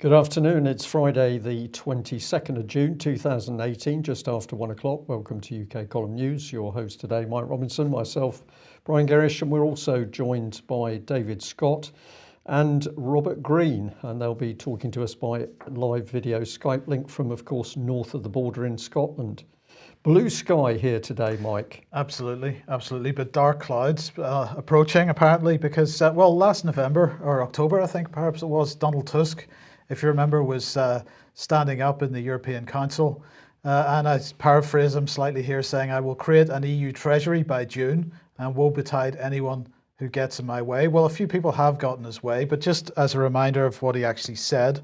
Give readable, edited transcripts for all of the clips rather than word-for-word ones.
Good afternoon. It's Friday, the 22nd of June 2018, just after 1 o'clock. Welcome to UK Column News. Your host today, Mike Robinson, myself, Brian Gerrish, and we're also joined by David Scott and Robert Green, and they'll be talking to us by live video Skype link from, of course, north of the border in Scotland. Blue sky here today, Mike. Absolutely, but dark clouds approaching apparently because, last November or October, I think perhaps it was, Donald Tusk, if you remember, was standing up in the European Council and I paraphrase him slightly here, saying, "I will create an EU treasury by June and woe betide anyone who gets in my way." Well, a few people have gotten his way, but just as a reminder of what he actually said,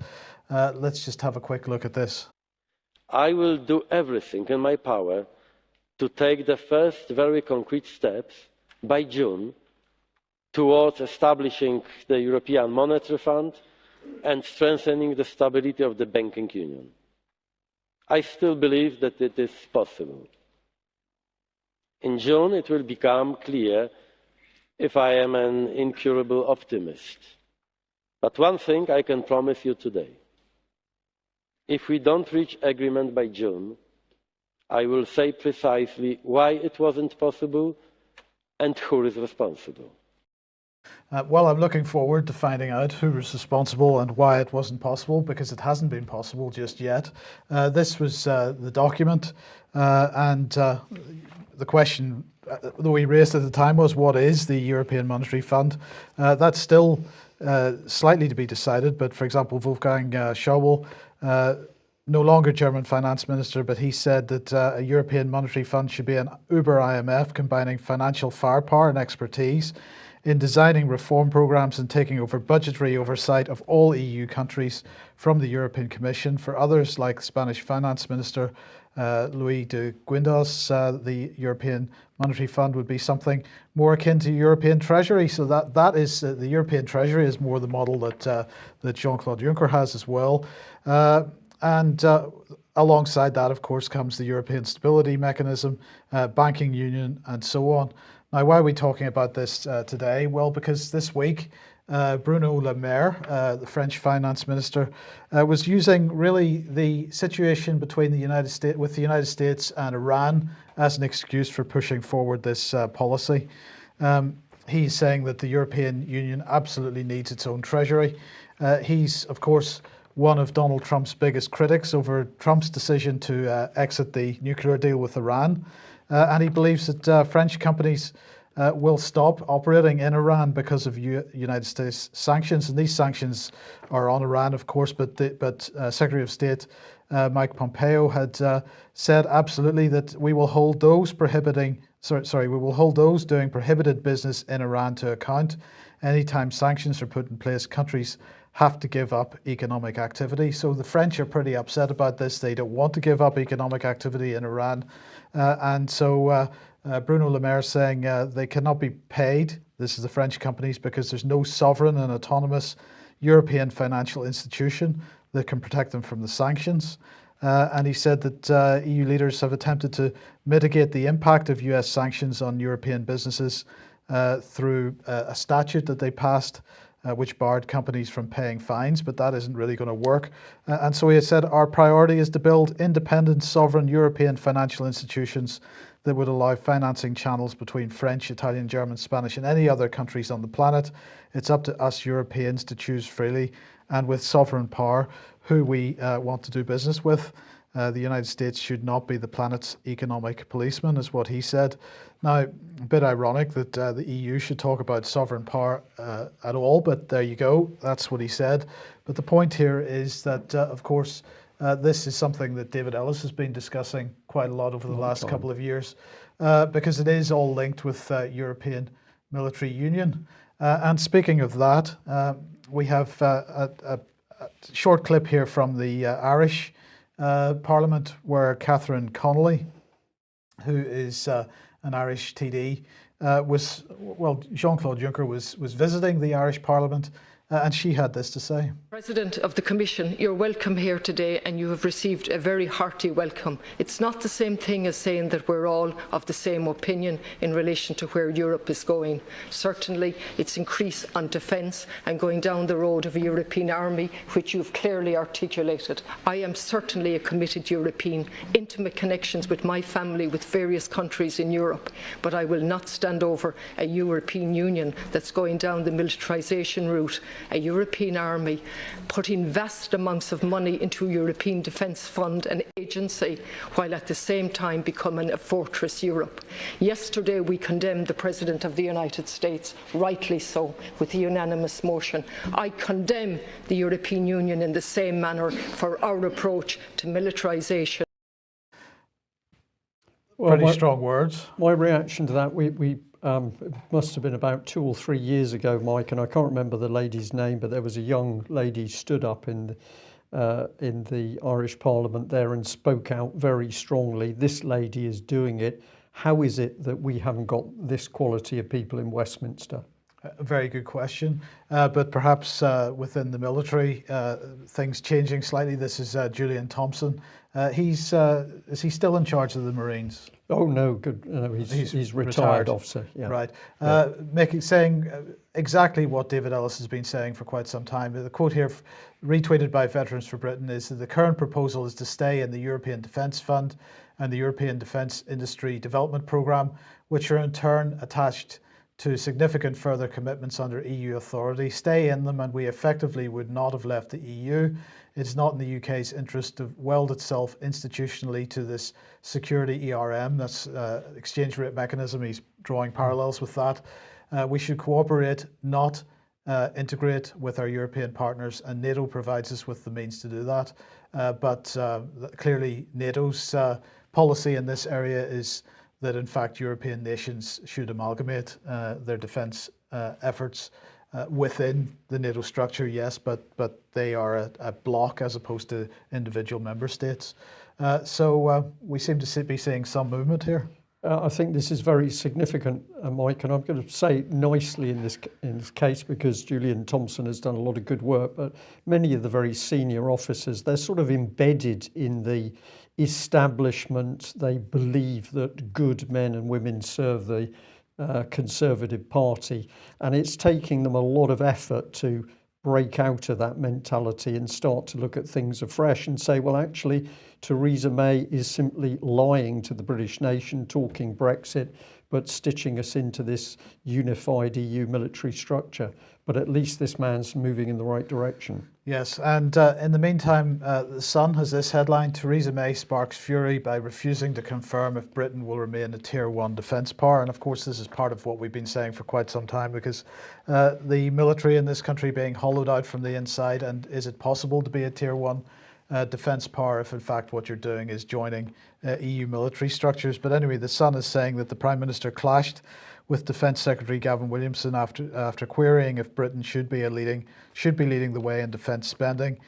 let's just have a quick look at this. I will do everything in my power to take the first very concrete steps by June towards establishing the European Monetary Fund and strengthening the stability of the banking union. I still believe that it is possible. In June, it will become clear if I am an incurable optimist. But one thing I can promise you today. If we don't reach agreement by June, I will say precisely why it wasn't possible and who is responsible. I'm looking forward to finding out who was responsible and why it wasn't possible, because it hasn't been possible just yet. This was the document, and the question that we raised at the time was, what is the European Monetary Fund? That's still slightly to be decided, but for example, Wolfgang Schäuble, no longer German finance minister, but he said that a European Monetary Fund should be an Uber IMF, combining financial firepower and expertise in designing reform programs and taking over budgetary oversight of all EU countries from the European Commission. For others, like Spanish finance minister Luis de Guindos, the European Monetary Fund would be something more akin to European Treasury. So that is the European Treasury is more the model that Jean-Claude Juncker has as well. And alongside that, of course, comes the European Stability Mechanism, banking union, and so on. Now, why are we talking about this today? Well, because this week, Bruno Le Maire, the French finance minister, was using really the situation between the United States and Iran as an excuse for pushing forward this policy. He's saying that the European Union absolutely needs its own treasury. He's, of course, one of Donald Trump's biggest critics over Trump's decision to exit the nuclear deal with Iran. And he believes that French companies will stop operating in Iran because of United States sanctions. And these sanctions are on Iran, of course, but Secretary of State Mike Pompeo had said absolutely that we will hold those doing prohibited business in Iran to account. Anytime sanctions are put in place, countries have to give up economic activity. So the French are pretty upset about this. They don't want to give up economic activity in Iran. And so Bruno Le Maire saying they cannot be paid, this is the French companies, because there's no sovereign and autonomous European financial institution that can protect them from the sanctions. And he said that EU leaders have attempted to mitigate the impact of US sanctions on European businesses through a statute that they passed which barred companies from paying fines, but that isn't really going to work. And so he has said, our priority is to build independent, sovereign European financial institutions that would allow financing channels between French, Italian, German, Spanish, and any other countries on the planet. It's up to us Europeans to choose freely and with sovereign power who we want to do business with. The United States should not be the planet's economic policeman, is what he said. Now, a bit ironic that the EU should talk about sovereign power at all, but there you go, that's what he said. But the point here is that, of course, this is something that David Ellis has been discussing quite a lot over the last couple of years, because it is all linked with European military union. And speaking of that, we have a short clip here from the Irish Parliament, where Catherine Connolly, who is an Irish TD, Jean-Claude Juncker was visiting the Irish Parliament and she had this to say. President of the Commission, you're welcome here today and you have received a very hearty welcome. It's not the same thing as saying that we're all of the same opinion in relation to where Europe is going. Certainly it's increase on defence and going down the road of a European army, which you've clearly articulated. I am certainly a committed European, intimate connections with my family with various countries in Europe, but I will not stand over a European Union that's going down the militarisation route, a European army, putting vast amounts of money into a European Defence Fund and agency, while at the same time becoming a fortress Europe. Yesterday we condemned the President of the United States, rightly so, with a unanimous motion. I condemn the European Union in the same manner for our approach to militarisation. Well, pretty strong words. My reaction to that, it must have been about 2 or 3 years ago, Mike, and I can't remember the lady's name, but there was a young lady stood up in the Irish Parliament there and spoke out very strongly. This lady is doing it. How is it that we haven't got this quality of people in Westminster? A very good question, but perhaps within the military, things changing slightly. This is Julian Thompson. Is he still in charge of the Marines? Oh no, good. No, he's retired officer. Yeah. Right. Saying exactly what David Ellis has been saying for quite some time. The quote here, retweeted by Veterans for Britain, is that the current proposal is to stay in the European Defence Fund and the European Defence Industry Development Programme, which are in turn attached to significant further commitments under EU authority, stay in them, and we effectively would not have left the EU. It's not in the UK's interest to weld itself institutionally to this security ERM, that's exchange rate mechanism. He's drawing parallels with that. We should cooperate, not integrate with our European partners, and NATO provides us with the means to do that. But clearly NATO's policy in this area is that in fact European nations should amalgamate their defence efforts within the NATO structure, yes, but they are a bloc as opposed to individual member states. So we seem to be seeing some movement here. I think this is very significant, Mike, and I'm going to say it nicely in this case because Julian Thompson has done a lot of good work, but many of the very senior officers, they're sort of embedded in the establishment. They believe that good men and women serve the Conservative Party, and it's taking them a lot of effort to break out of that mentality and start to look at things afresh and say, well, actually, Theresa May is simply lying to the British nation, talking Brexit, but stitching us into this unified EU military structure. But at least this man's moving in the right direction. Yes, and in the meantime, The Sun has this headline: Theresa May sparks fury by refusing to confirm if Britain will remain a Tier 1 defence power. And of course, this is part of what we've been saying for quite some time, because the military in this country being hollowed out from the inside, and is it possible to be a Tier 1 defence power if in fact what you're doing is joining EU military structures? But anyway, The Sun is saying that the Prime Minister clashed with Defence Secretary Gavin Williamson after querying if Britain should be leading the way in defence spending.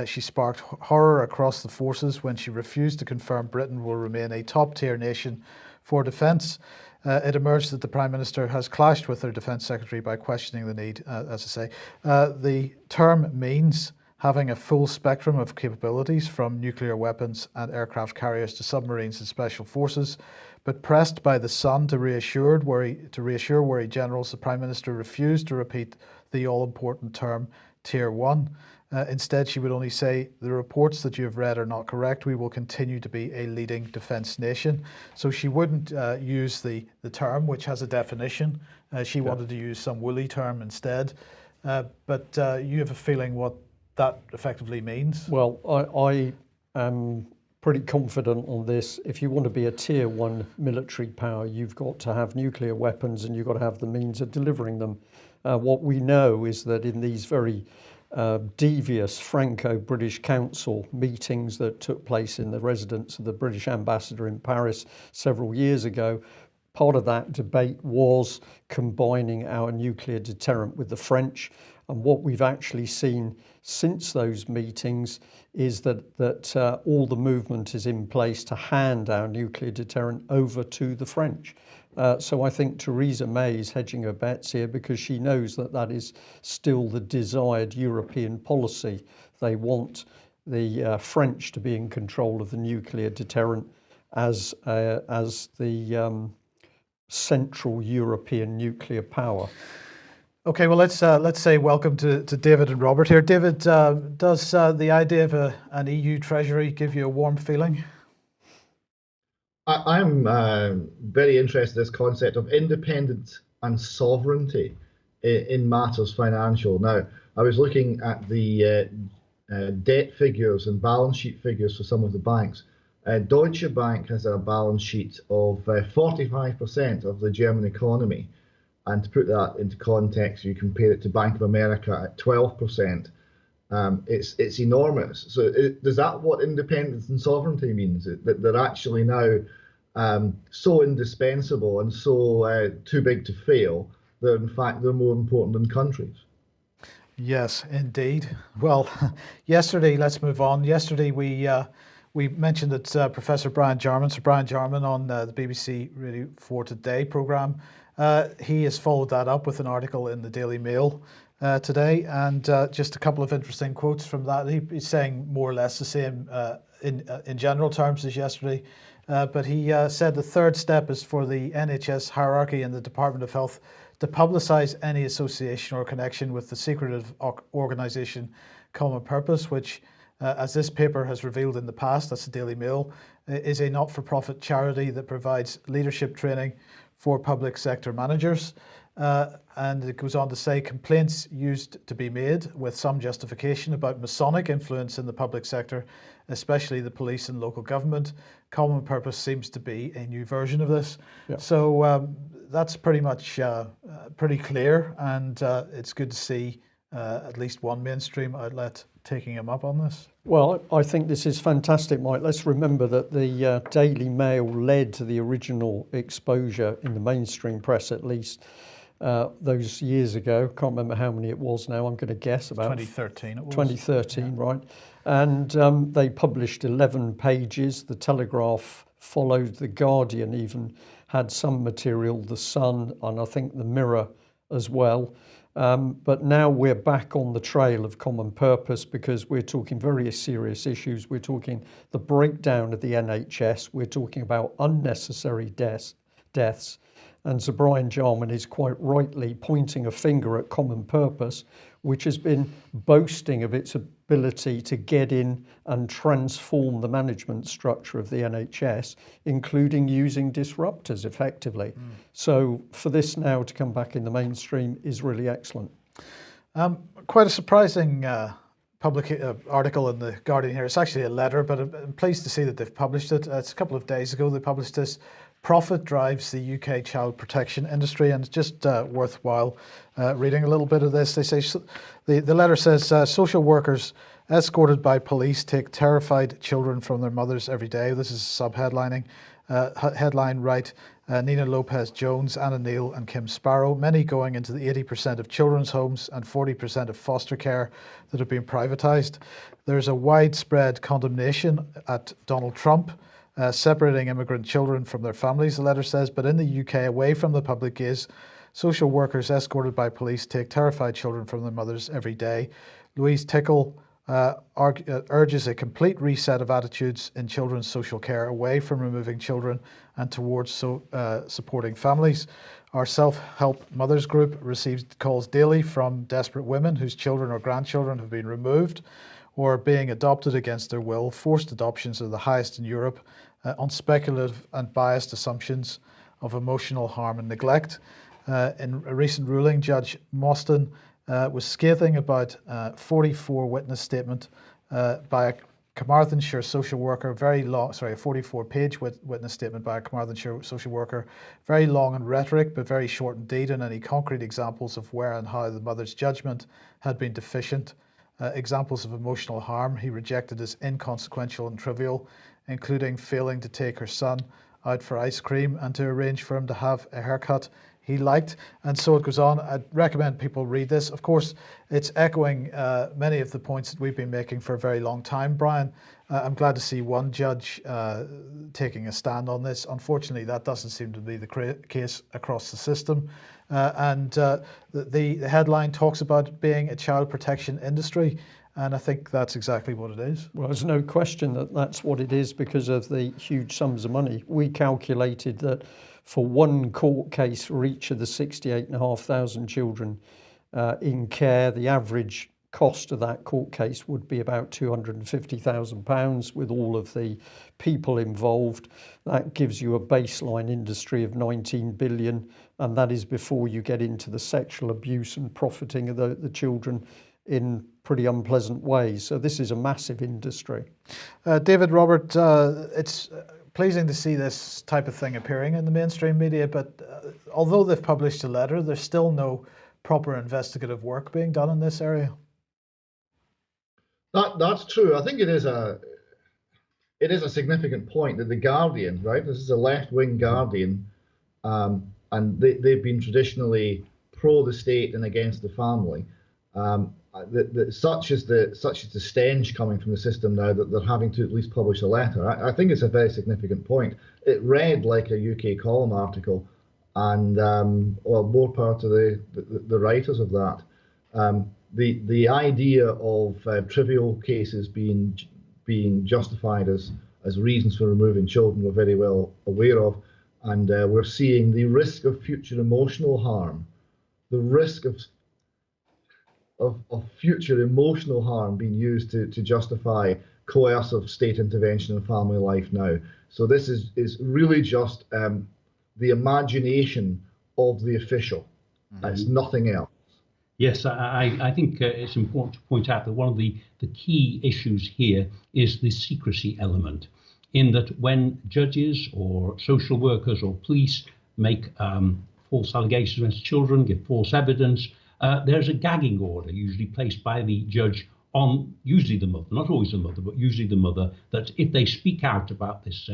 She sparked horror across the forces when she refused to confirm Britain will remain a top-tier nation for defence. It emerged that the Prime Minister has clashed with her Defence Secretary by questioning the need, as I say. The term means having a full spectrum of capabilities, from nuclear weapons and aircraft carriers to submarines and special forces. But pressed by The Sun to reassure worried generals, the Prime Minister refused to repeat the all-important term Tier 1. Instead, she would only say, the reports that you have read are not correct. We will continue to be a leading defence nation. So she wouldn't use the term, which has a definition. She wanted to use some woolly term instead. But you have a feeling what that effectively means? Well, I am pretty confident on this. If you want to be a Tier 1 military power, you've got to have nuclear weapons and you've got to have the means of delivering them. What we know is that in these very devious Franco-British Council meetings that took place in the residence of the British ambassador in Paris several years ago, part of that debate was combining our nuclear deterrent with the French. And what we've actually seen since those meetings is that all the movement is in place to hand our nuclear deterrent over to the French. So I think Theresa May is hedging her bets here because she knows that that is still the desired European policy. They want the French to be in control of the nuclear deterrent as the Central European nuclear power. Okay, well, let's say welcome to David and Robert here. David, does the idea of an EU treasury give you a warm feeling? I'm very interested in this concept of independence and sovereignty in matters financial. Now, I was looking at the debt figures and balance sheet figures for some of the banks. Deutsche Bank has a balance sheet of 45% of the German economy. And to put that into context, you compare it to Bank of America at 12%. It's enormous. So is that what independence and sovereignty means? That they're actually now so indispensable and so too big to fail that in fact they're more important than countries? Yes, indeed. Well, yesterday, let's move on. Yesterday we mentioned that Professor Brian Jarman, Sir Brian Jarman on the BBC Radio 4 Today programme, he has followed that up with an article in the Daily Mail today, and just a couple of interesting quotes from that. He's saying more or less the same in general terms as yesterday, but he said the third step is for the NHS hierarchy and the Department of Health to publicise any association or connection with the secretive organisation Common Purpose, which, as this paper has revealed in the past, that's the Daily Mail, is a not-for-profit charity that provides leadership training for public sector managers. And it goes on to say complaints used to be made with some justification about Masonic influence in the public sector, especially the police and local government. Common Purpose seems to be a new version of this. Yeah. So that's pretty much pretty clear, and it's good to see at least one mainstream outlet taking him up on this. Well, I think this is fantastic, Mike. Let's remember that the Daily Mail led to the original exposure in the mainstream press, at least those years ago. Can't remember how many it was now. I'm going to guess about 2013 it was. 2013, yeah. Right. And they published 11 pages. The Telegraph followed. The Guardian even had some material, The Sun, and I think the Mirror as well. But now we're back on the trail of Common Purpose because we're talking very serious issues. We're talking the breakdown of the NHS. We're talking about unnecessary deaths. And Sir Brian Jarman is quite rightly pointing a finger at Common Purpose, which has been boasting of its ability to get in and transform the management structure of the NHS, including using disruptors effectively. So for this now to come back in the mainstream is really excellent. Quite a surprising public article in the Guardian here. It's actually a letter, but I'm pleased to see that they've published it. It's a couple of days ago they published this. Profit drives the UK child protection industry, and it's just worthwhile reading a little bit of this. They say the letter says social workers escorted by police take terrified children from their mothers every day. This is subheadlining. Headline right, Nina Lopez-Jones, Anna Neal and Kim Sparrow, many going into the 80% of children's homes and 40% of foster care that have been privatised. There's a widespread condemnation at Donald Trump, separating immigrant children from their families, the letter says, but in the UK, away from the public gaze, social workers escorted by police take terrified children from their mothers every day. Louise Tickle urges a complete reset of attitudes in children's social care, away from removing children and towards supporting families. Our self-help mothers group receives calls daily from desperate women whose children or grandchildren have been removed or being adopted against their will. Forced adoptions are the highest in Europe, on speculative and biased assumptions of emotional harm and neglect. In a recent ruling, Judge Mostyn was scathing about 44 witness statement by a Carmarthenshire social worker, very long, sorry, a 44-page witness statement by a Carmarthenshire social worker, very long in rhetoric, but very short indeed in any concrete examples of where and how the mother's judgment had been deficient. Examples of emotional harm he rejected as inconsequential and trivial, including failing to take her son out for ice cream and to arrange for him to have a haircut he liked. And so it goes on. I'd recommend people read this. Of course, it's echoing many of the points that we've been making for a very long time, Brian. I'm glad to see one judge taking a stand on this. Unfortunately, that doesn't seem to be the case across the system. The headline talks about it being a child protection industry. And I think that's exactly what it is. Well, there's no question that that's what it is because of the huge sums of money. We calculated that for one court case for each of the 68,500 children in care, the average cost of that court case would be about £250,000 with all of the people involved. That gives you a baseline industry of 19 billion, and that is before you get into the sexual abuse and profiting of the children in pretty unpleasant ways. So this is a massive industry. David, Robert, it's pleasing to see this type of thing appearing in the mainstream media, but although they've published a letter, there's still no proper investigative work being done in this area. That's true. I think it is a significant point that the Guardian, right? This is a left-wing Guardian, and they've been traditionally pro the state and against the family. Such is the stench coming from the system now that they're having to at least publish a letter. I think it's a very significant point. It read like a UK column article, and well, more power to the writers of that. The idea of trivial cases being justified as reasons for removing children we're very well aware of, and we're seeing the risk of future emotional harm, the risk of future emotional harm being used to justify coercive state intervention in family life now. So this is really just the imagination of the official. It's nothing else. Yes, I think it's important to point out that one of the key issues here is the secrecy element, in that when judges or social workers or police make false allegations against children, give false evidence, there's a gagging order usually placed by the judge on usually the mother, not always the mother, but usually the mother, that if they speak out about this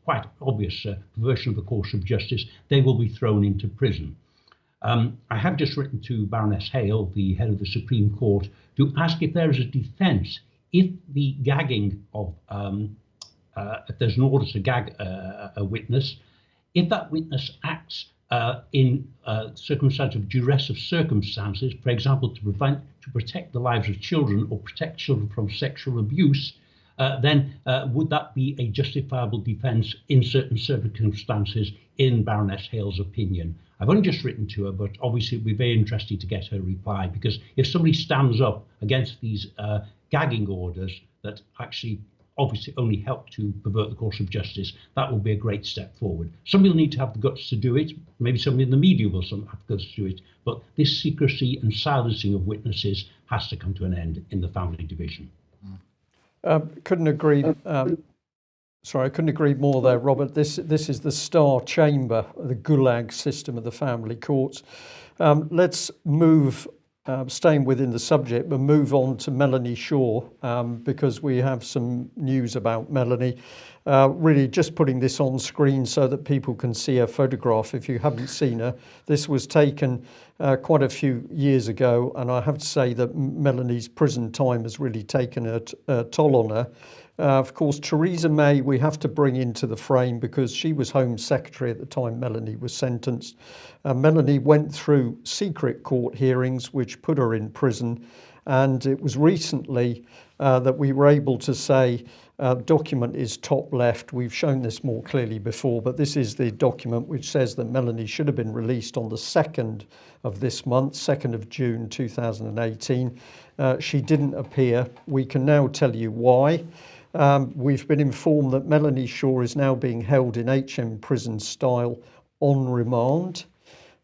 quite obvious perversion of the course of justice, they will be thrown into prison. I have just written to Baroness Hale, the head of the Supreme Court, to ask if there is a defence if the gagging of, if there's an order to gag a witness, if that witness acts in circumstance of duress of circumstances, for example, to protect the lives of children or protect children from sexual abuse, then would that be a justifiable defence in certain circumstances, in Baroness Hale's opinion? I've only just written to her, but obviously it would be very interesting to get her reply, because if somebody stands up against these gagging orders that actually obviously only help to pervert the course of justice, that will be a great step forward. Somebody will need to have the guts to do it. Maybe somebody in the media will have the guts to do it. But this secrecy and silencing of witnesses has to come to an end in the family division. Couldn't agree. Sorry, I couldn't agree more there, Robert. This is the star chamber, the gulag system of the family courts. Let's move, staying within the subject, but move on to Melanie Shaw, because we have some news about Melanie. Really just putting this on screen so that people can see her photograph if you haven't seen her. This was taken quite a few years ago, and I have to say that Melanie's prison time has really taken a toll on her. Of course, Theresa May we have to bring into the frame because she was Home Secretary at the time Melanie was sentenced. Melanie went through secret court hearings which put her in prison, and it was recently that we were able to say, document is top left. We've shown this more clearly before, but this is the document which says that Melanie should have been released on the 2nd of this month, 2nd of June 2018. She didn't appear. We can now tell you why. We've been informed that Melanie Shaw is now being held in HM prison style on remand,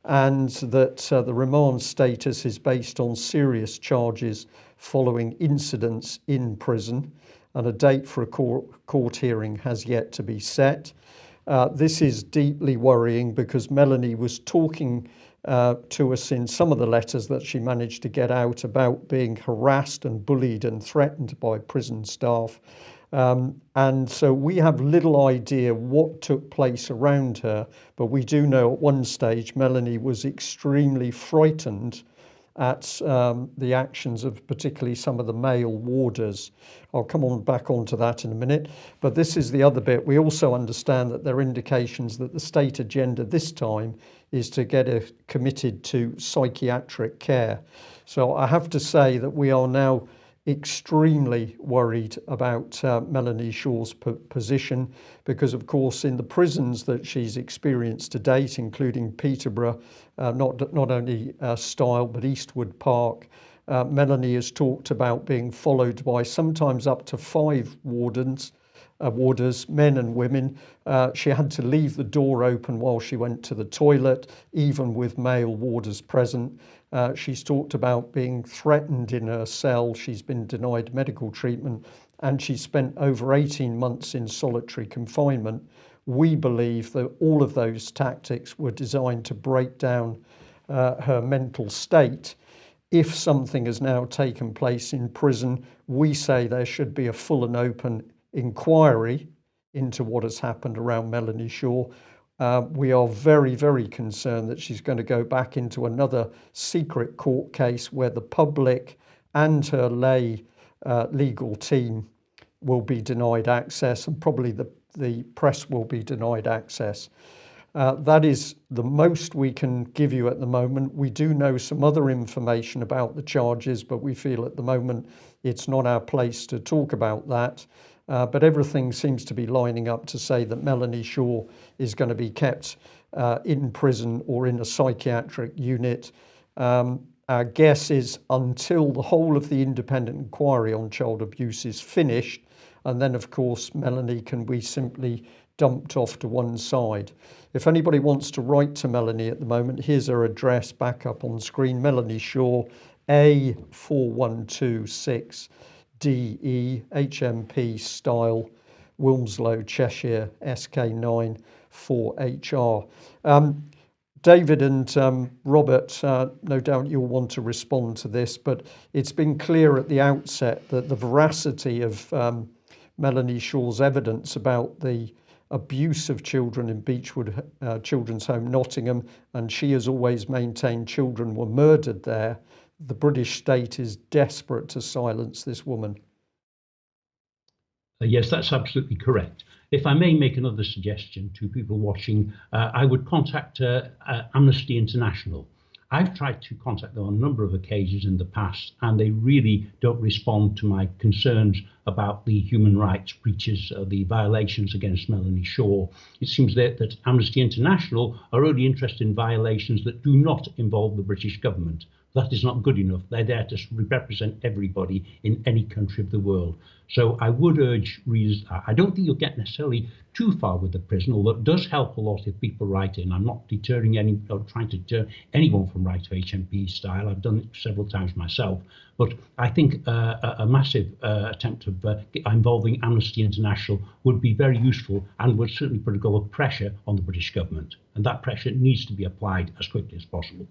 and that the remand status is based on serious charges following incidents in prison, and a date for a court hearing has yet to be set. This is deeply worrying because Melanie was talking to us in some of the letters that she managed to get out about being harassed and bullied and threatened by prison staff. And so we have little idea what took place around her, but we do know at one stage Melanie was extremely frightened at the actions of particularly some of the male warders. I'll come on back onto that in a minute. But this is the other bit. We also understand that there are indications that the state agenda this time is to get her committed to psychiatric care. So I have to say that we are now extremely worried about Melanie Shaw's position, because of course in the prisons that she's experienced to date, including Peterborough, not only Style but Eastwood Park, Melanie has talked about being followed by sometimes up to 5 warders, men and women. She had to leave the door open while she went to the toilet, even with male warders present. She's talked about being threatened in her cell. She's been denied medical treatment, and she spent over 18 months in solitary confinement. We believe that all of those tactics were designed to break down her mental state. If something has now taken place in prison, we say there should be a full and open inquiry into what has happened around Melanie Shaw. We are very, very concerned that she's going to go back into another secret court case where the public and her lay legal team will be denied access, and probably the press will be denied access. That is the most we can give you at the moment. We do know some other information about the charges, but we feel at the moment it's not our place to talk about that. But everything seems to be lining up to say that Melanie Shaw is going to be kept in prison or in a psychiatric unit. Our guess is until the whole of the independent inquiry on child abuse is finished, and then of course Melanie can be simply dumped off to one side. If anybody wants to write to Melanie at the moment, here's her address back up on screen: Melanie Shaw, A4126 DE, HMP Style, Wilmslow, Cheshire, SK9 4HR. David and Robert, no doubt you'll want to respond to this, but it's been clear at the outset that the veracity of Melanie Shaw's evidence about the abuse of children in Beechwood Children's Home, Nottingham, and she has always maintained children were murdered there. The British state is desperate to silence this woman. Yes, that's absolutely correct. If I may make another suggestion to people watching, I would contact Amnesty International. I've tried to contact them on a number of occasions in the past, and they really don't respond to my concerns about the human rights breaches, the violations against Melanie Shaw. It seems that Amnesty International are only interested in violations that do not involve the British government. That is not good enough. They're there to represent everybody in any country of the world. So I would urge readers, I don't think you'll get necessarily too far with the prison, although it does help a lot if people write in. I'm not deterring trying to deter anyone from writing to HMP Style. I've done it several times myself. But I think a massive attempt of involving Amnesty International would be very useful and would certainly put a goal of pressure on the British government. And that pressure needs to be applied as quickly as possible.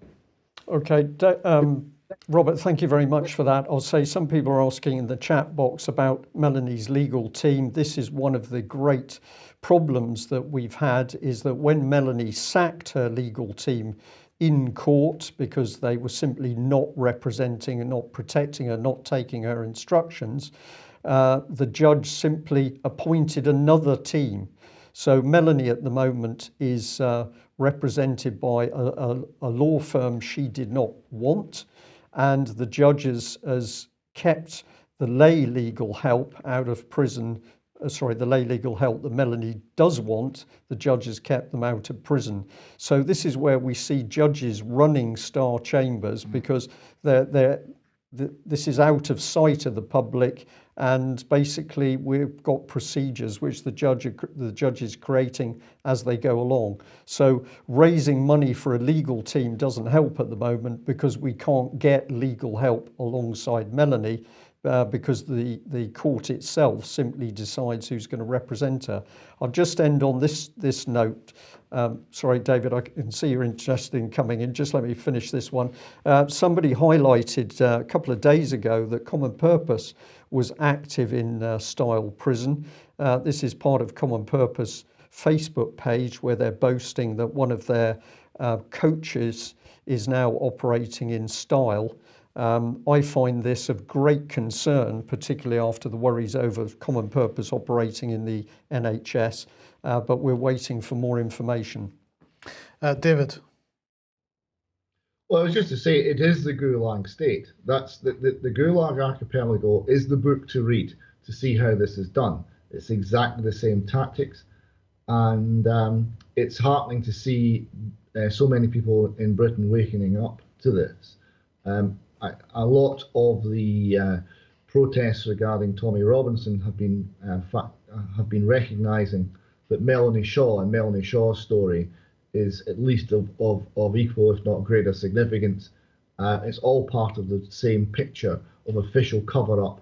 Okay, Robert, thank you very much for that. I'll say some people are asking in the chat box about Melanie's legal team. This is one of the great problems that we've had, is that when Melanie sacked her legal team in court because they were simply not representing and not protecting her, not taking her instructions, the judge simply appointed another team. So Melanie at the moment is represented by a law firm she did not want, and the judge has kept the lay legal help out of prison. The lay legal help that Melanie does want, the judge has kept them out of prison. So this is where we see judges running star chambers, because this is out of sight of the public, and basically we've got procedures which the judge is creating as they go along. So raising money for a legal team doesn't help at the moment, because we can't get legal help alongside Melanie, because the court itself simply decides who's going to represent her. I'll just end on this note. Sorry, David, I can see you're interested in coming in. Just let me finish this one. Somebody highlighted a couple of days ago that Common Purpose was active in Style Prison. This is part of Common Purpose Facebook page where they're boasting that one of their coaches is now operating in Style. I find this of great concern, particularly after the worries over Common Purpose operating in the NHS, but we're waiting for more information. David. Well, I was just to say, it is the Gulag state. That's the Gulag Archipelago is the book to read to see how this is done. It's exactly the same tactics, and it's heartening to see so many people in Britain waking up to this. A lot of the protests regarding Tommy Robinson have been recognising that Melanie Shaw and Melanie Shaw's story is at least of equal, if not greater, significance. It's all part of the same picture of official cover-up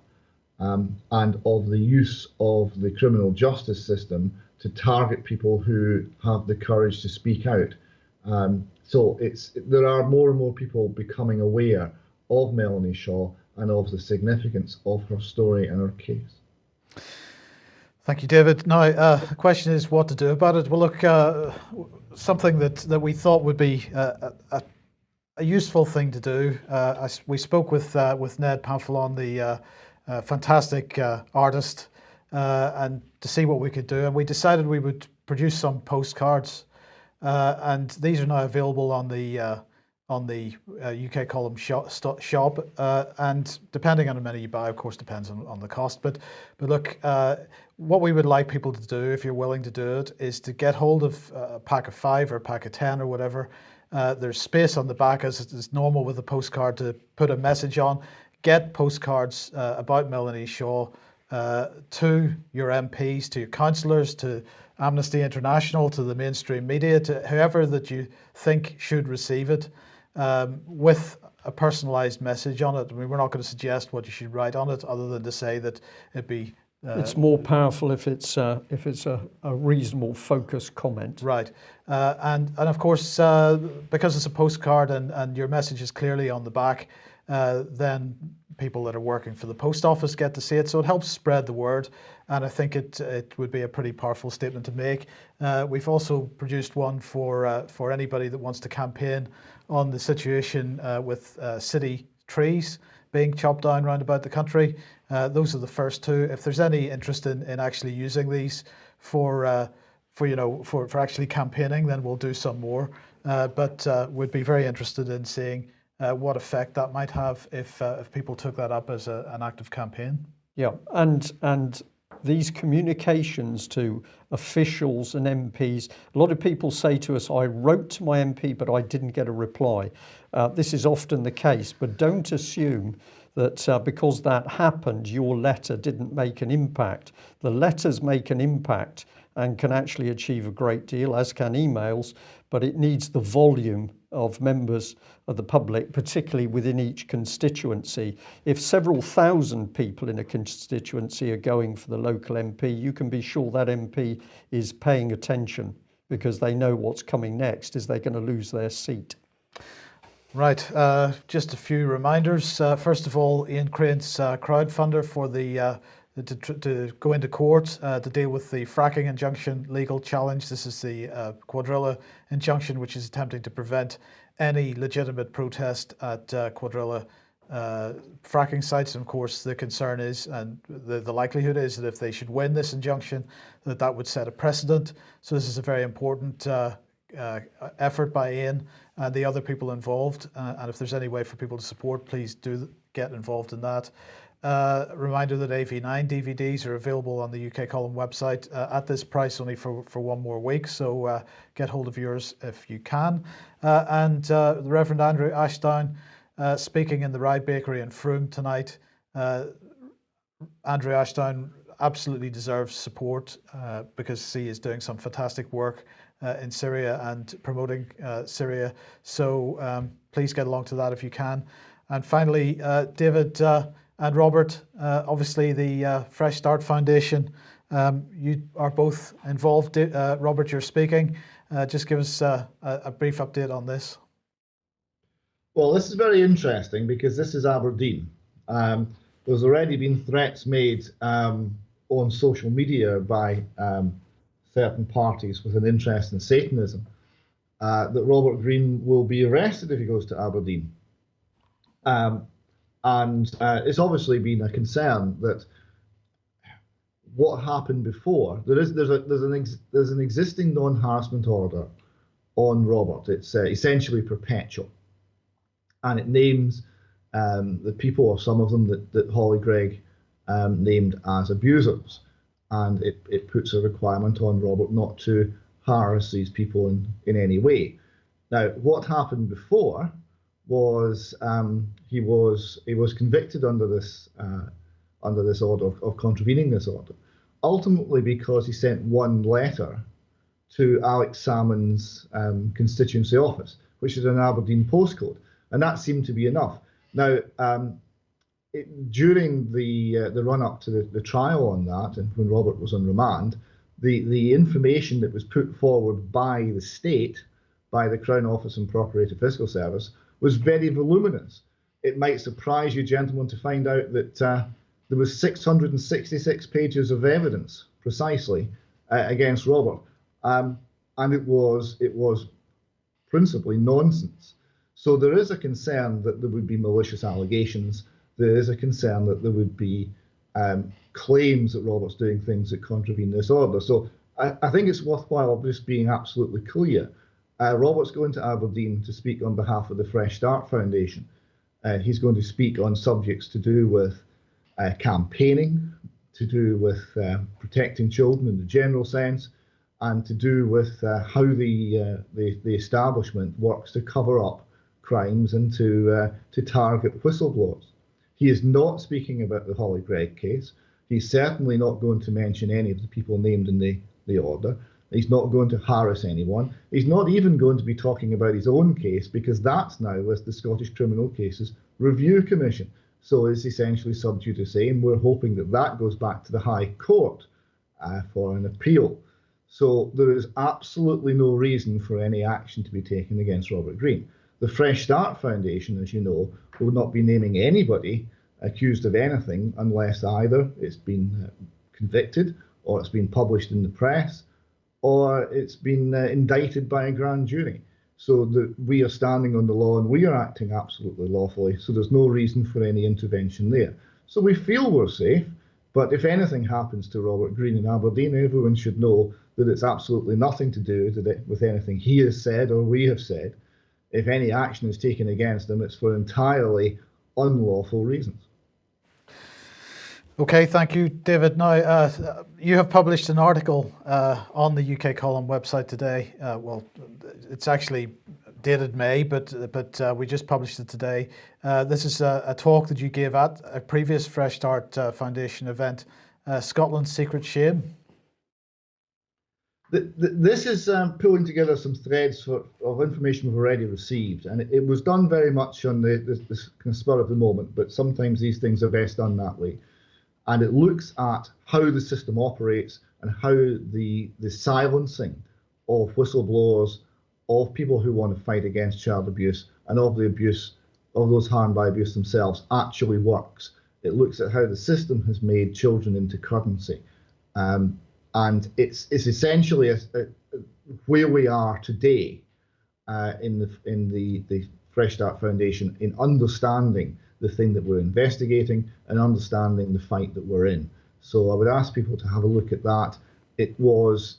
and of the use of the criminal justice system to target people who have the courage to speak out. So there are more and more people becoming aware of Melanie Shaw and of the significance of her story and her case. Thank you, David. Now, the question is what to do about it. Well, look, something that we thought would be a useful thing to do. We spoke with Ned Pamphilon, the fantastic artist, and to see what we could do. And we decided we would produce some postcards, and these are now available on the UK Column shop, and depending on how many you buy, of course, depends on the cost. But look, what we would like people to do, if you're willing to do it, is to get hold of a pack of 5 or a pack of 10 or whatever. There's space on the back, as is normal with a postcard, to put a message on. Get postcards about Melanie Shaw to your MPs, to your councillors, to Amnesty International, to the mainstream media, to whoever that you think should receive it, with a personalised message on it. I mean, we're not going to suggest what you should write on it, other than to say that it be. It's more powerful if it's a reasonable, focused comment. Right, and of course, because it's a postcard and your message is clearly on the back, then people that are working for the post office get to see it. So it helps spread the word, and I think it would be a pretty powerful statement to make. We've also produced one for anybody that wants to campaign on the situation with city trees being chopped down round about the country. Those are the first two. If there's any interest in actually using these for actually campaigning, then we'll do some more. But we'd be very interested in seeing what effect that might have if people took that up as an active campaign. Yeah, and these communications to officials and MPs, a lot of people say to us, I wrote to my MP, but I didn't get a reply. This is often the case, but don't assume that because that happened, your letter didn't make an impact. The letters make an impact and can actually achieve a great deal, as can emails, but it needs the volume of members of the public, particularly within each constituency. If several thousand people in a constituency are going for the local MP, you can be sure that MP is paying attention, because they know what's coming next. Is they're going to lose their seat? Right, just a few reminders. First of all, Ian Crane's crowdfunder for to go into court to deal with the fracking injunction legal challenge. This is the Quadrilla injunction, which is attempting to prevent any legitimate protest at Quadrilla fracking sites. And of course, the concern is, and the likelihood is, that if they should win this injunction, that would set a precedent. So this is a very important effort by Ian and the other people involved. And if there's any way for people to support, please do get involved in that. Reminder that AV9 DVDs are available on the UK Column website at this price only for one more week, so get hold of yours if you can. And the Reverend Andrew Ashdown speaking in the Rye Bakery in Frome tonight. Andrew Ashdown absolutely deserves support because he is doing some fantastic work in Syria and promoting Syria, so please get along to that if you can. And finally, David and Robert, obviously the Fresh Start Foundation, you are both involved. Robert, you're speaking. Just give us a brief update on this. Well, this is very interesting because this is Aberdeen. there's already been threats made on social media by certain parties with an interest in Satanism that Robert Greene will be arrested if he goes to Aberdeen. And it's obviously been a concern that what happened before, there's an existing non-harassment order on Robert. It's essentially perpetual, and it names the people, or some of them, that Holly Gregg named as abusers, and it puts a requirement on Robert not to harass these people in any way. Now, what happened before was he was convicted under this order of contravening this order, ultimately because he sent one letter to Alex Salmon's constituency office, which is an Aberdeen postcode, and that seemed to be enough. Now, during the run-up to the trial on that, and when Robert was on remand, the information that was put forward by the state, by the Crown Office and Procurator Fiscal Service, was very voluminous. It might surprise you, gentlemen, to find out that there was 666 pages of evidence, precisely, against Robert, and it was principally nonsense. So there is a concern that there would be malicious allegations. There is a concern that there would be claims that Robert's doing things that contravene this order. So I think it's worthwhile just being absolutely clear. Robert's going to Aberdeen to speak on behalf of the Fresh Start Foundation. He's going to speak on subjects to do with campaigning, to do with protecting children in the general sense, and to do with how the establishment works to cover up crimes and to target whistleblowers. He is not speaking about the Holly Gregg case. He's certainly not going to mention any of the people named in the order. He's not going to harass anyone. He's not even going to be talking about his own case, because that's now with the Scottish Criminal Cases Review Commission. So it's essentially sub judice, and we're hoping that that goes back to the High Court for an appeal. So there is absolutely no reason for any action to be taken against Robert Greene. The Fresh Start Foundation, as you know, will not be naming anybody accused of anything unless either it's been convicted, or it's been published in the press, or it's been indicted by a grand jury. So we are standing on the law, and we are acting absolutely lawfully, so there's no reason for any intervention there. So we feel we're safe, but if anything happens to Robert Greene in Aberdeen, everyone should know that it's absolutely nothing to do with anything he has said or we have said. If any action is taken against him, it's for entirely unlawful reasons. Okay, thank you, David. Now, you have published an article on the UK Column website today. Well, it's actually dated May, but we just published it today. This is a talk that you gave at a previous Fresh Start Foundation event, Scotland's Secret Shame. This is pulling together some threads of information we've already received, and it was done very much on the kind of spur of the moment, but sometimes these things are best done that way. And it looks at how the system operates and how the silencing of whistleblowers, of people who want to fight against child abuse, and of the abuse of those harmed by abuse themselves actually works. It looks at how the system has made children into currency. And it's essentially where we are today in the Fresh Start Foundation in understanding the thing that we're investigating and understanding the fight that we're in. So I would ask people to have a look at that. It was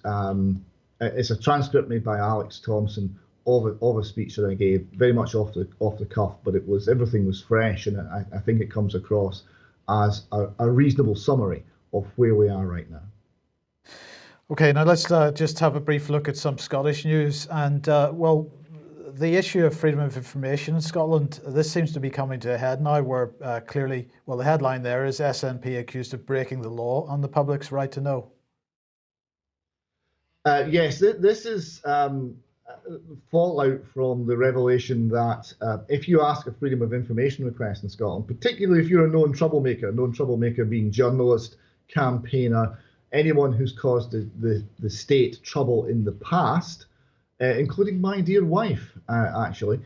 it's a transcript made by Alex Thompson of a speech that I gave, very much off the cuff, but everything was fresh, and I think it comes across as a reasonable summary of where we are right now. Okay, now let's just have a brief look at some Scottish news. And well, the issue of freedom of information in Scotland, this seems to be coming to a head now, where clearly, well, the headline there is SNP accused of breaking the law on the public's right to know. Yes, this is fallout from the revelation that if you ask a freedom of information request in Scotland, particularly if you're a known troublemaker being journalist, campaigner, anyone who's caused the state trouble in the past, including my dear wife, actually,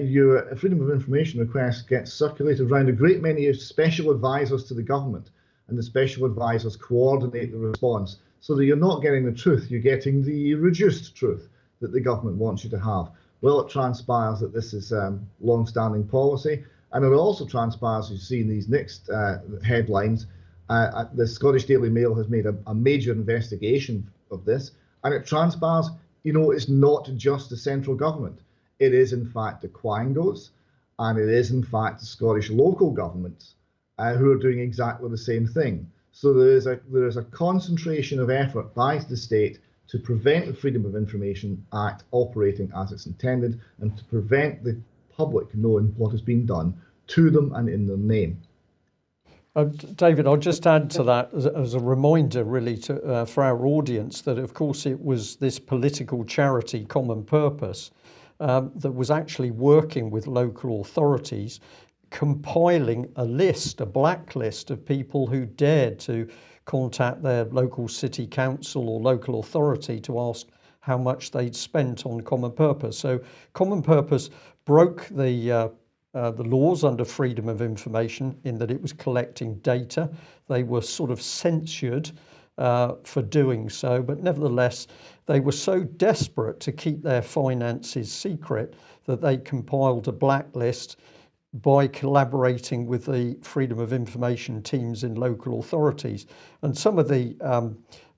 your Freedom of Information request gets circulated around a great many special advisors to the government, and the special advisors coordinate the response so that you're not getting the truth, you're getting the reduced truth that the government wants you to have. Well, it transpires that this is long-standing policy, and it also transpires, you see in these next headlines, the Scottish Daily Mail has made a major investigation of this, and it transpires, it's not just the central government. It is in fact the quangos, and it is in fact the Scottish local governments who are doing exactly the same thing. So there is a concentration of effort by the state to prevent the Freedom of Information Act operating as it's intended, and to prevent the public knowing what is being done to them and in their name. David, I'll just add to that as a reminder, really, for our audience, that of course it was this political charity, Common Purpose, that was actually working with local authorities, compiling a blacklist of people who dared to contact their local city council or local authority to ask how much they'd spent on Common Purpose. So Common Purpose broke the laws under freedom of information in that it was collecting data. They were sort of censured for doing so, but nevertheless, they were so desperate to keep their finances secret that they compiled a blacklist by collaborating with the freedom of information teams in local authorities. And some of the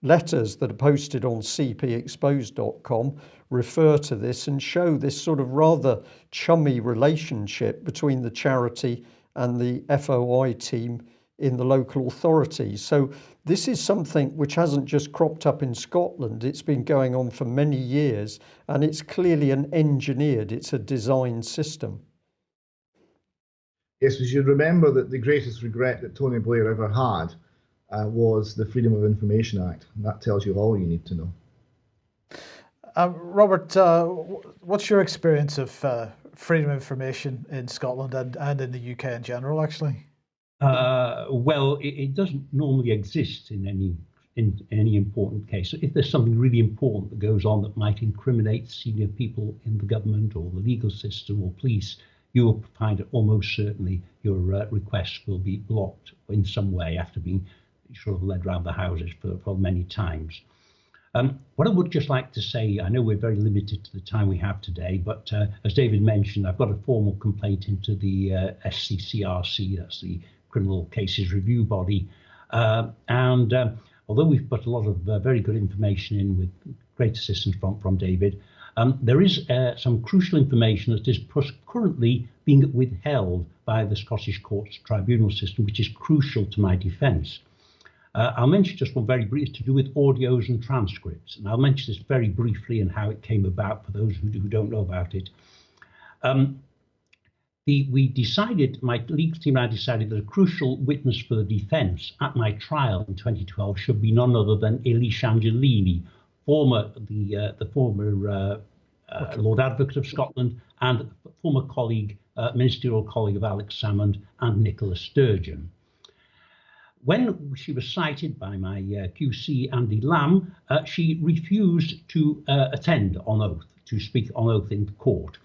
letters that are posted on cpexposed.com refer to this and show this sort of rather chummy relationship between the charity and the FOI team in the local authorities. So this is something which hasn't just cropped up in Scotland. It's been going on for many years, and it's clearly it's a designed system. Yes, we should remember that the greatest regret that Tony Blair ever had was the Freedom of Information Act. And that tells you all you need to know. Robert, what's your experience of freedom of information in Scotland and in the UK in general, actually? Well, it doesn't normally exist in any important case. So if there's something really important that goes on that might incriminate senior people in the government or the legal system or police, you will find that almost certainly your request will be blocked in some way after being sort of led around the houses for many times. What I would just like to say, I know we're very limited to the time we have today, but as David mentioned, I've got a formal complaint into the SCCRC, that's the Criminal Cases Review Body, and although we've put a lot of very good information in with great assistance from David, there is some crucial information that is currently being withheld by the Scottish Courts Tribunal system, which is crucial to my defence. I'll mention just one very brief to do with audios and transcripts, and I'll mention this very briefly and how it came about for those who don't know about it. We decided, my legal team and I decided that a crucial witness for the defence at my trial in 2012 should be none other than Gerrish Angelini, the former Lord Advocate of Scotland and former colleague, ministerial colleague of Alex Salmond and Nicola Sturgeon. When she was cited by my QC, Andy Lamb, she refused to attend on oath, to speak on oath in court.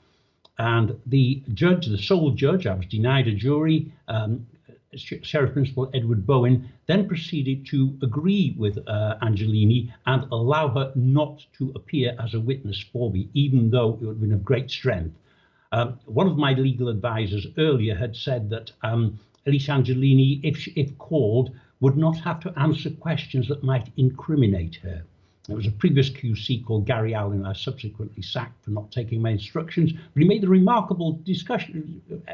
And the judge, the sole judge, I was denied a jury, Sheriff Principal Edward Bowen, then proceeded to agree with Angelini and allow her not to appear as a witness for me, even though it would have been of great strength. One of my legal advisors earlier had said that Gerrish Angelini, if called, would not have to answer questions that might incriminate her. There was a previous QC called Gary Allen, I subsequently sacked for not taking my instructions, but he made a remarkable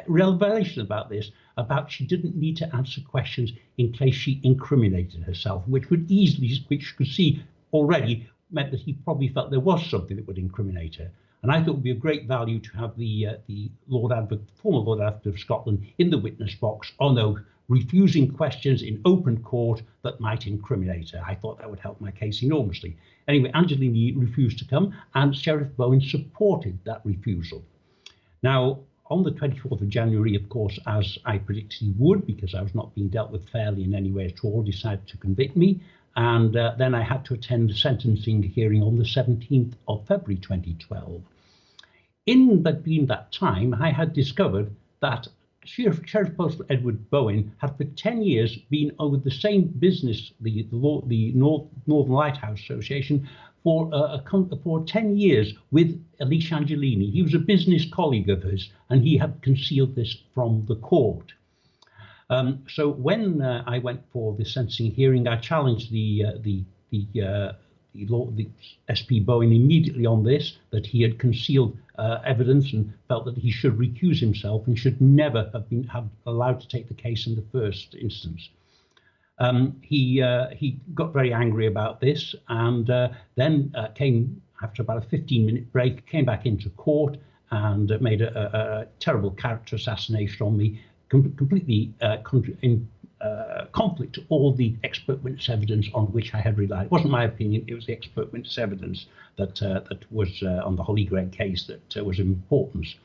revelation about this, about she didn't need to answer questions in case she incriminated herself, which could see already meant that he probably felt there was something that would incriminate her. And I thought it would be of great value to have the former Lord Advocate of Scotland in the witness box on oath, refusing questions in open court that might incriminate her. I thought that would help my case enormously. Anyway, Angelini refused to come, and Sheriff Bowen supported that refusal. Now, on the 24th of January, of course, as I predicted he would, because I was not being dealt with fairly in any way at all, decided to convict me. And then I had to attend a sentencing hearing on the 17th of February 2012. In that time, I had discovered that Sheriff Postal Edward Bowen had for 10 years been with the same business, the Northern Lighthouse Association, for 10 years with Alicia Angelini. He was a business colleague of his, and he had concealed this from the court. So when I went for the sentencing hearing, I challenged the SP Bowen immediately on this, that he had concealed evidence, and felt that he should recuse himself and should never have been allowed to take the case in the first instance. He got very angry about this, and then came after about a 15-minute break, came back into court and made a terrible character assassination on me, completely in conflict to all the expert witness evidence on which I had relied. It wasn't my opinion; it was the expert witness evidence that was on the Holy Grail case that was of importance.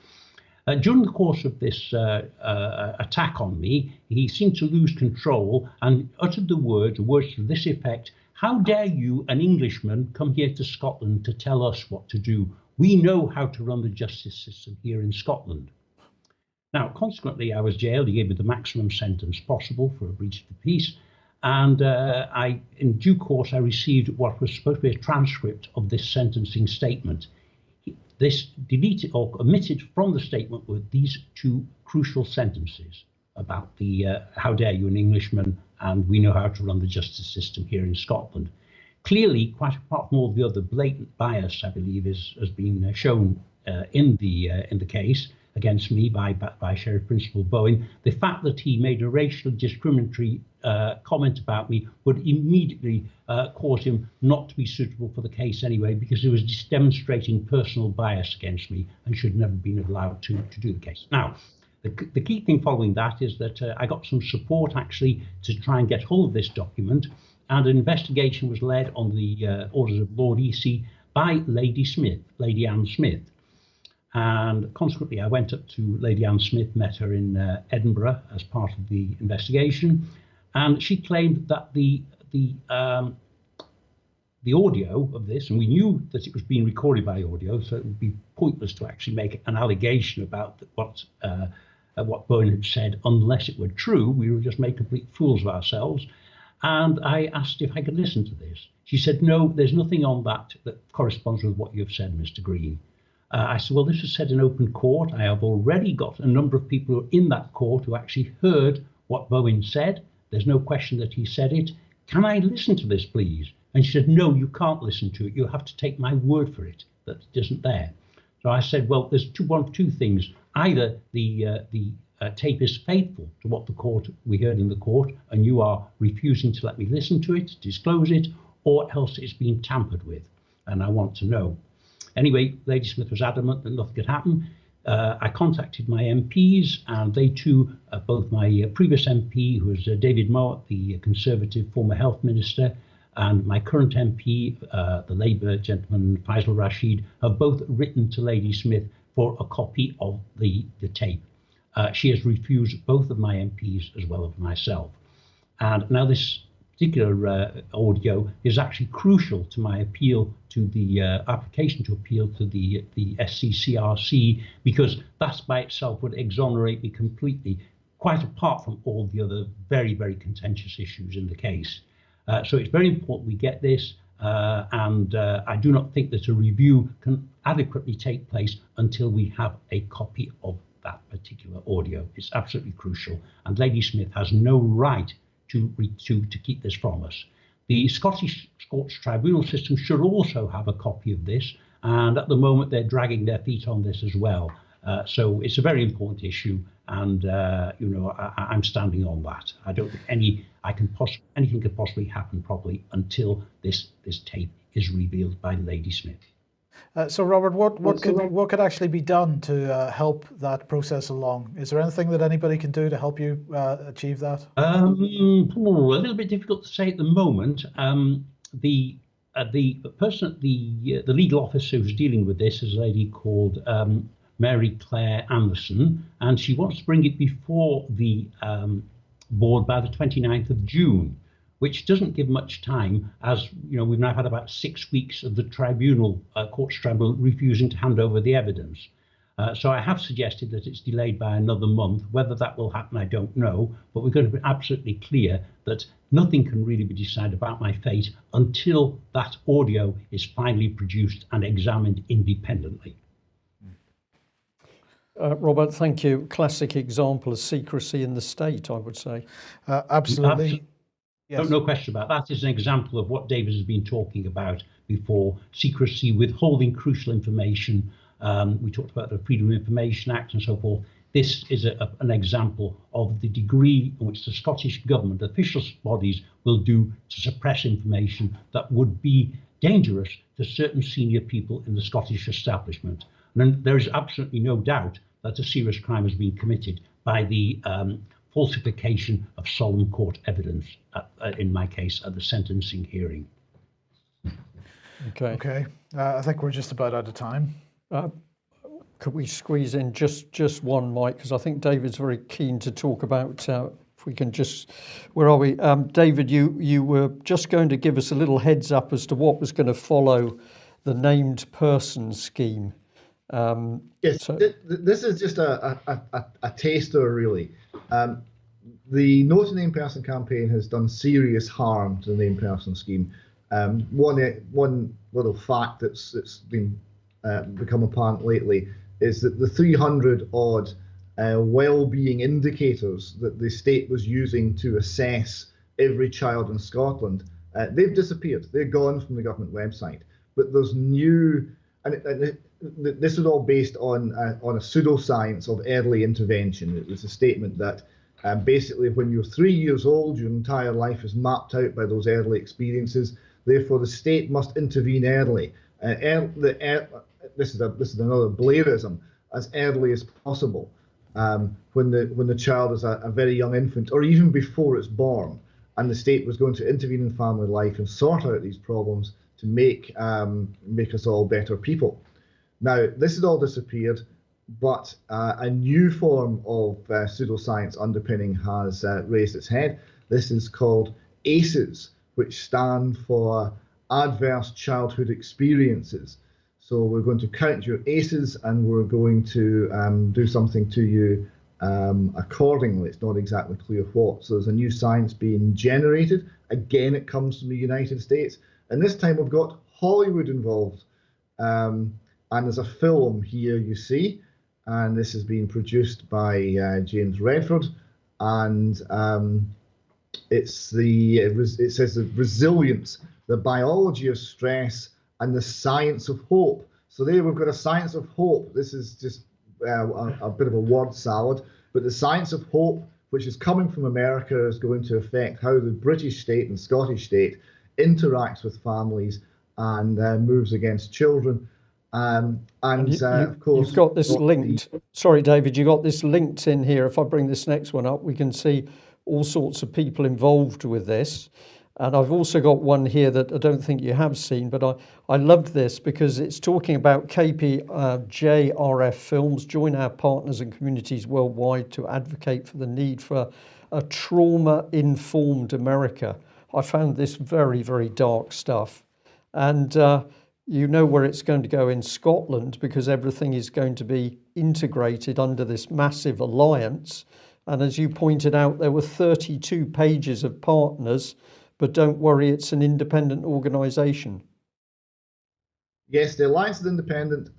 During the course of this attack on me, he seemed to lose control and uttered the words to this effect: "How dare you, an Englishman, come here to Scotland to tell us what to do? We know how to run the justice system here in Scotland." Now, consequently, I was jailed. He gave me the maximum sentence possible for a breach of the peace. And in due course, I received what was supposed to be a transcript of this sentencing statement. This deleted or omitted from the statement were these two crucial sentences about the how dare you, an Englishman, and we know how to run the justice system here in Scotland. Clearly, quite apart from all the other blatant bias, I believe, has been shown in the case against me by Sheriff Principal Bowen. The fact that he made a racially discriminatory comment about me would immediately cause him not to be suitable for the case anyway, because he was just demonstrating personal bias against me and should never have been allowed to do the case. Now, the key thing following that is that I got some support actually to try and get hold of this document, and an investigation was led on the orders of Lord Easy by Lady Anne Smith. And consequently, I went up to Lady Anne Smith, met her in Edinburgh as part of the investigation, and she claimed that the audio of this, and we knew that it was being recorded by audio, so it would be pointless to actually make an allegation about what Bowen had said unless it were true. We would just make complete fools of ourselves. And I asked if I could listen to this. She said, "No, there's nothing on that corresponds with what you've said, Mr. Green." I said, "Well, this was said in open court. I have already got a number of people who are in that court who actually heard what Bowen said. There's no question that he said it. Can I listen to this, please?" And she said, "No, you can't listen to it. You'll have to take my word for it that it isn't there." So I said, "Well, there's one of two things. Either the tape is faithful to what we heard in the court, and you are refusing to let me listen to it, disclose it, or else it's been tampered with, and I want to know." Anyway, Lady Smith was adamant that nothing could happen. I contacted my MPs, and they too, both my previous MP, who was David Mowat, the Conservative former Health Minister, and my current MP, the Labour gentleman Faisal Rashid, have both written to Lady Smith for a copy of the tape. She has refused both of my MPs as well as myself. And now this particular audio is actually crucial to my appeal to the application to appeal to the SCCRC, because that by itself would exonerate me completely, quite apart from all the other very, very contentious issues in the case. So it's very important we get this, and I do not think that a review can adequately take place until we have a copy of that particular audio. It's absolutely crucial, and Lady Smith has no right to keep this from us. The Scottish Courts Tribunal system should also have a copy of this, and at the moment they're dragging their feet on this as well. So it's a very important issue, and I'm standing on that. I don't think anything could possibly happen probably until this tape is revealed by Lady Smith. So, Robert, what could actually be done to help that process along? Is there anything that anybody can do to help you achieve that? A little bit difficult to say at the moment. The person at the legal officer who's dealing with this is a lady called Mary Claire Anderson, and she wants to bring it before the board by the 29th of June. Which doesn't give much time, as we've now had about 6 weeks of the Courts Tribunal refusing to hand over the evidence. So I have suggested that it's delayed by another month. Whether that will happen, I don't know. But we're going to be absolutely clear that nothing can really be decided about my fate until that audio is finally produced and examined independently. Robert, thank you. Classic example of secrecy in the state, I would say. Absolutely. Yes. No question about that. Is an example of what David has been talking about before: secrecy, withholding crucial information. We talked about the Freedom of Information Act and so forth. This is an example of the degree in which the Scottish Government, official bodies, will do to suppress information that would be dangerous to certain senior people in the Scottish establishment. And there is absolutely no doubt that a serious crime has been committed by the falsification of solemn court evidence, in my case, at the sentencing hearing. Okay. I think we're just about out of time. Could we squeeze in just one, Mike? Because I think David's very keen to talk about, if we can just, where are we? David, you were just going to give us a little heads up as to what was going to follow the named person scheme. Yes, so this is just a taster, really. The No to Named Person campaign has done serious harm to the named person scheme. One little fact that's been become apparent lately is that the 300 odd well-being indicators that the state was using to assess every child in Scotland, they've disappeared. They're gone from the government website. But there's new, and this is all based on a pseudoscience of early intervention. It was a statement that basically when you're 3 years old, your entire life is mapped out by those early experiences. Therefore, the state must intervene early. This is another Blairism, as early as possible, when the child is a very young infant, or even before it's born, and the state was going to intervene in family life and sort out these problems to make us all better people. Now, this has all disappeared, but a new form of pseudoscience underpinning has raised its head. This is called ACEs, which stand for Adverse Childhood Experiences. So we're going to count your ACEs, and we're going to do something to you accordingly. It's not exactly clear what. So there's a new science being generated. Again, it comes from the United States. And this time we've got Hollywood involved. And there's a film here you see. And this is being produced by James Redford. And it says the resilience, the biology of stress, and the science of hope. So there we've got a science of hope. This is just a bit of a word salad, but the science of hope, which is coming from America, is going to affect how the British state and Scottish state interacts with families and moves against children. Of course, you've got this linked. Sorry, David, you got this linked in here. If I bring this next one up, we can see all sorts of people involved with this. And I've also got one here that I don't think you have seen, but I loved this because it's talking about KPJRF Films. Join our partners and communities worldwide to advocate for the need for a trauma-informed America. I found this very, very dark stuff. And you know where it's going to go in Scotland, because everything is going to be integrated under this massive alliance. And as you pointed out, there were 32 pages of partners. But don't worry, it's an independent organisation. Yes, the Alliance is independent.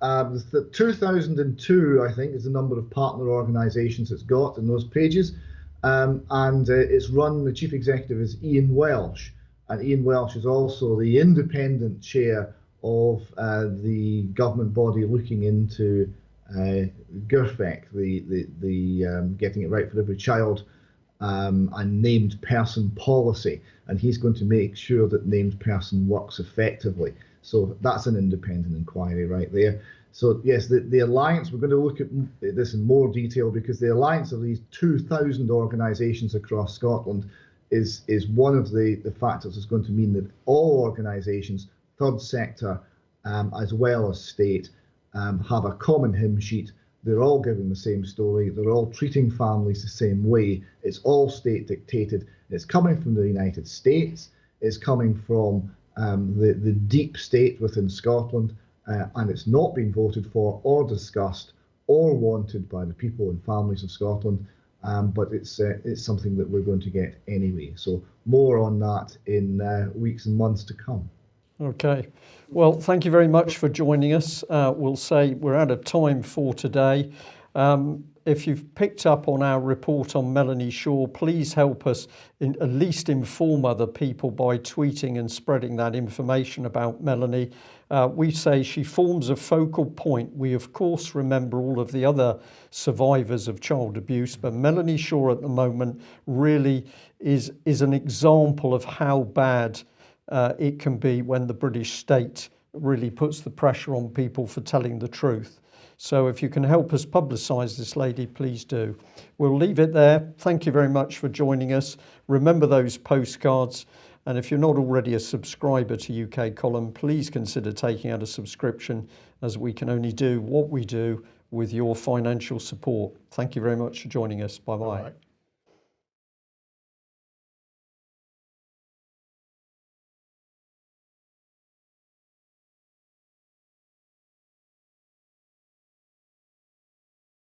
2002, I think, is the number of partner organisations it's got in those pages. It's run, the chief executive is Ian Welsh. And Ian Welsh is also the independent chair of the government body looking into GIRFEC, the Getting It Right for Every Child and named person policy, and he's going to make sure that named person works effectively. So that's an independent inquiry right there. So yes, the alliance, we're going to look at this in more detail, because the alliance of these 2,000 organisations across Scotland is one of the factors that's going to mean that all organisations, third sector as well as state, have a common hymn sheet. They're all giving the same story. They're all treating families the same way. It's all state dictated. It's coming from the United States. It's coming from the deep state within Scotland, and it's not been voted for or discussed or wanted by the people and families of Scotland, but it's something that we're going to get anyway. So more on that in weeks and months to come. Okay. Well, thank you very much for joining us. We'll say we're out of time for today. If you've picked up on our report on Melanie Shaw, please help us at least inform other people by tweeting and spreading that information about Melanie. We say she forms a focal point. We, of course, remember all of the other survivors of child abuse, but Melanie Shaw at the moment really is an example of how bad it can be when the British state really puts the pressure on people for telling the truth. So if you can help us publicise this lady, please do. We'll leave it there. Thank you very much for joining us. Remember those postcards. And if you're not already a subscriber to UK Column, please consider taking out a subscription, as we can only do what we do with your financial support. Thank you very much for joining us. Bye-bye.